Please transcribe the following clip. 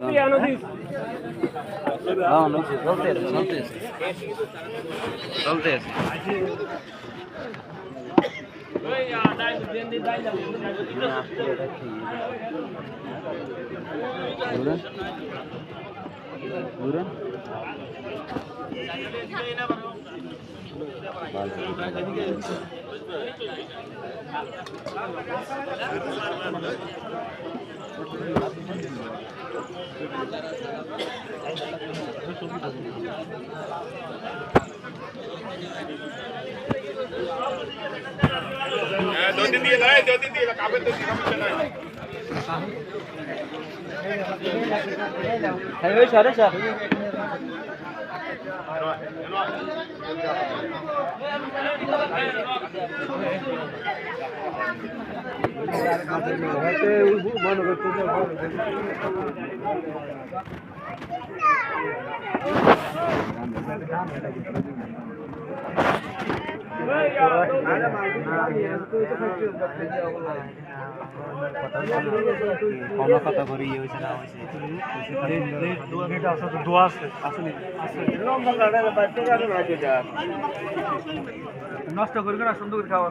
হ্যাঁ নদী চলতে চলতে চলতে दो-तीन दिए काफी तो समस्या नहीं है सर सर কথা করে ইয়ে হয়েছে না দোয়া আছে আসলে নষ্ট করি না সুন্দর করে খাওয়া